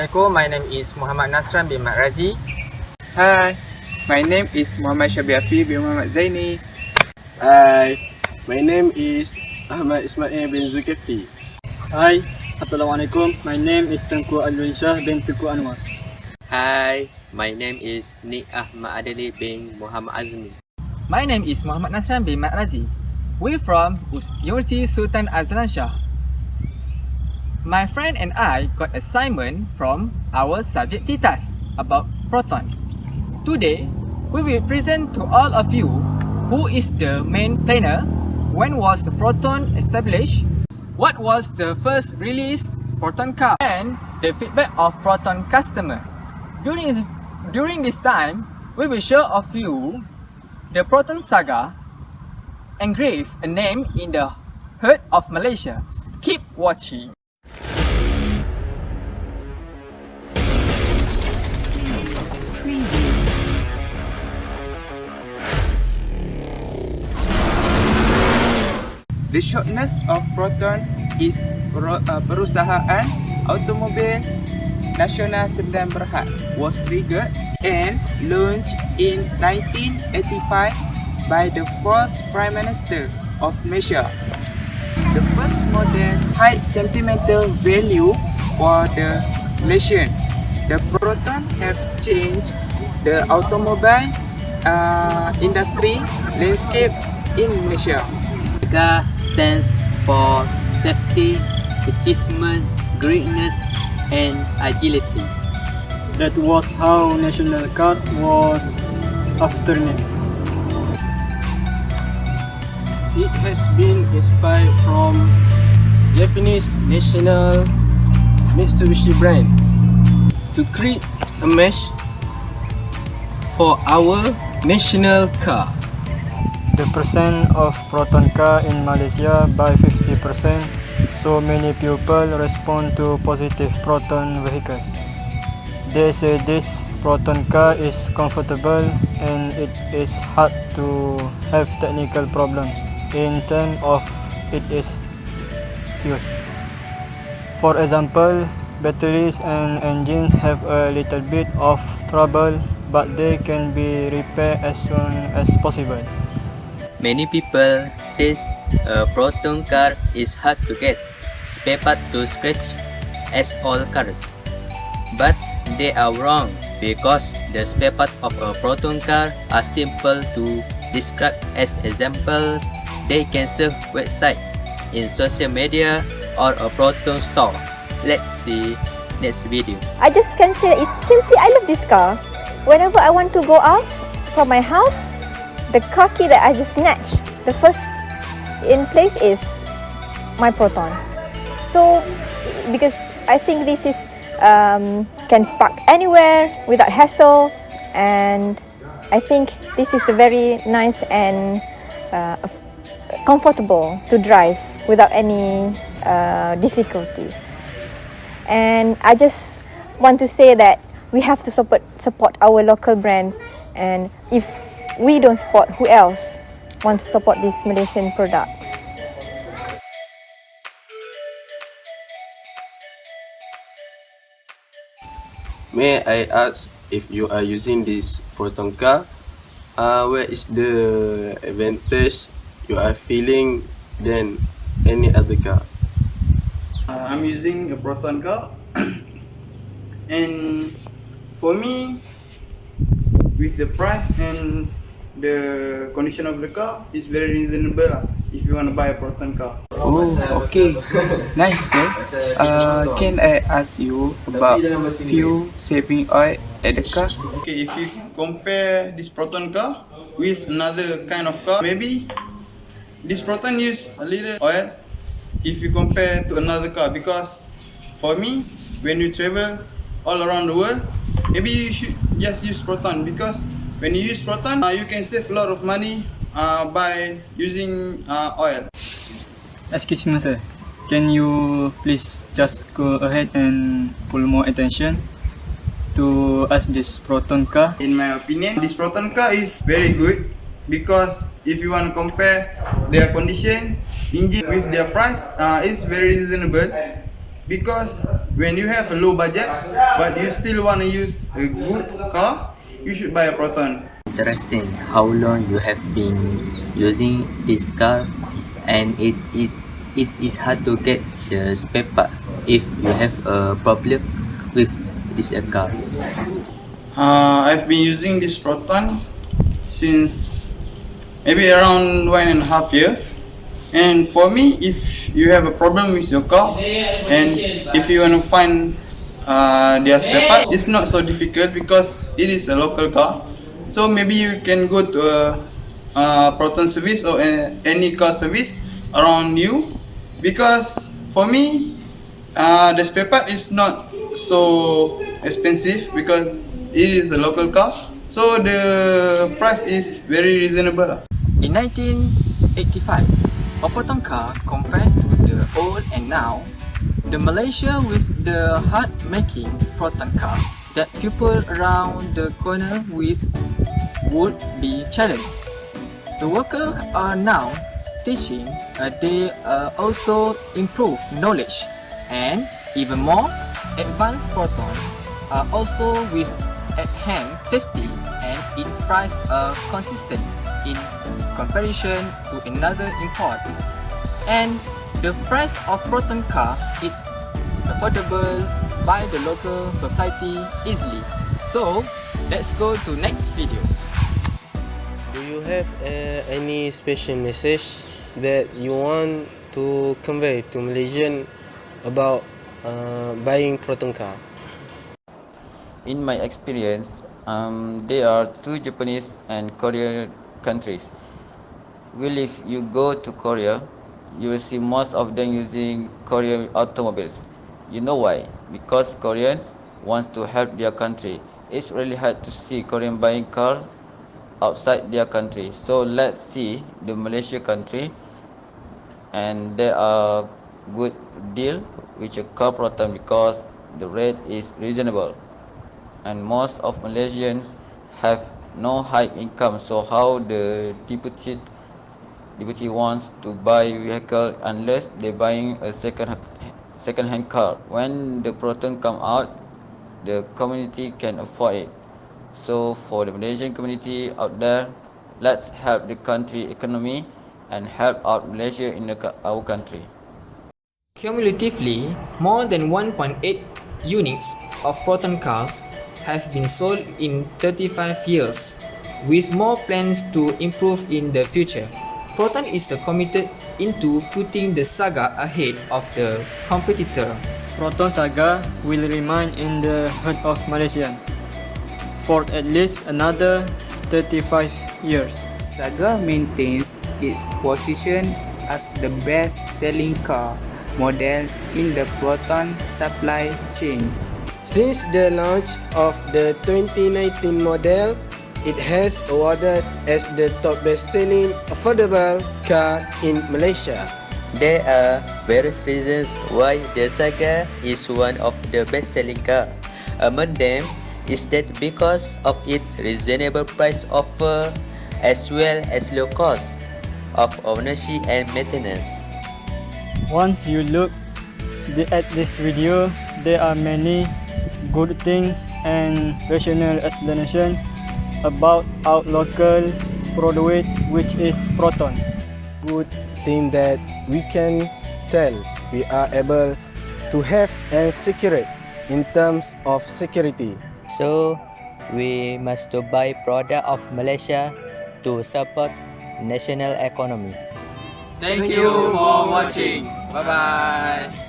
Assalamualaikum, my name is Muhammad Nasran bin Mat Razi. Hi, my name is Muhammad Syabiafi bin Muhammad Zaini. Hi, my name is Ahmad Ismail bin Zulkifli. Hi, Assalamualaikum. My name is Tengku Alwin Shah bin Tengku Anwar. Hi, my name is Nik Ahmad Adeli bin Muhammad Azmi. My name is Muhammad Nasran bin Mat Razi. We're from University Sultan Azlan Shah. My friend and I got assignment from our subject TITAS about Proton. Today, we will present to all of you who is the main planner, when was the Proton established, what was the first release Proton car, and the feedback of Proton customer. During this time, we will show of you the Proton saga, engrave a name in the heart of Malaysia. Keep watching. The shortness of Proton is Perusahaan Automobil Nasional Sedang Berhad was triggered and launched in 1985 by the first Prime Minister of Malaysia. The first model high sentimental value for the Malaysian. The Proton have changed the automobile industry landscape in Malaysia. K stands for safety, achievement, greatness, and agility. That was how national car was afternamed. It has been inspired from Japanese national Mitsubishi brand to create a mesh for our national car. The percent of Proton car in Malaysia by 50%, so many people respond to positive Proton vehicles. They say this Proton car is comfortable and it is hard to have technical problems in terms of it is use. For example, batteries and engines have a little bit of trouble, but they can be repaired as soon as possible. Many people says a Proton car is hard to get, spare part to scratch as all cars. But they are wrong, because the spare part of a Proton car are simple to describe. As examples, they can serve website, in social media, or a Proton store. Let's see next video. I just can say it's simply I love this car. Whenever I want to go out from my house, the car key that I just snatch, the first in place is my Proton. So because I think this is can park anywhere without hassle, and I think this is the very nice and comfortable to drive without any difficulties. And I just want to say that we have to support our local brand, and if we don't support, who else want to support these Malaysian products? May I ask, if you are using this Proton car, where is the advantage you are feeling than any other car? I'm using a Proton car and for me, with the price and the condition of the car, it's very reasonable if you want to buy a Proton car. Oh, okay. Nice, sir. Can I ask you about fuel saving oil at the car? Okay, if you compare this Proton car with another kind of car, maybe this Proton use a little oil if you compare to another car, because for me, when you travel all around the world, maybe you should just use Proton, because when you use Proton, you can save a lot of money by using oil. Excuse me, sir. Can you please just go ahead and pull more attention to us this Proton car? In my opinion, this Proton car is very good, because if you want to compare their condition, engine with their price, it's very reasonable. because when you have a low budget but you still want to use a good car, you should buy a Proton. Interesting how long you have been using this car, and it is hard to get the spare part if you have a problem with this car. I've been using this Proton since maybe around 1.5 years. And for me, if you have a problem with your car and if you want to find their spare part, it's not so difficult because it is a local car. So maybe you can go to a Proton service or any car service around you, because for me, the spare part is not so expensive because it is a local car. So the price is very reasonable. In 1985, a Proton car compared to the old and now, the Malaysia with the hard making Proton car that people around the corner with would be challenged. The workers are now teaching, they also improve knowledge, and even more advanced Proton are also with at-hand safety, and its price are consistent in comparison to another import. And the price of Proton car is affordable by the local society easily. So let's go to next video. Do you have any special message that you want to convey to Malaysian about buying Proton car? In my experience, there are two Japanese and Korean countries. Well, if you go to Korea, you will see most of them using Korean automobiles. You know why? Because Koreans want to help their country. It's really hard to see Korean buying cars outside their country. So let's see the Malaysia country, and there are good deal with a car Proton because the rate is reasonable, and most of Malaysians have no high income. So how the deputy wants to buy vehicle unless they buying a second-hand car? When the Proton come out, the community can afford it. So for the Malaysian community out there, let's help the country economy and help out Malaysia in our country. Cumulatively, more than 1.8 units of Proton cars have been sold in 35 years, with more plans to improve in the future. Proton is committed into putting the Saga ahead of the competitor. Proton Saga will remain in the heart of Malaysian for at least another 35 years. Saga maintains its position as the best-selling car model in the Proton supply chain. Since the launch of the 2019 model, it has awarded as the top best-selling affordable car in Malaysia. There are various reasons why the Saga is one of the best-selling car. Among them is that because of its reasonable price offer as well as low cost of ownership and maintenance. Once you look at this video, there are many good things and rational explanation about our local product, which is Proton. Good thing that we can tell we are able to have and secure in terms of security. So we must to buy product of Malaysia to support national economy. Thank you for watching. Bye bye.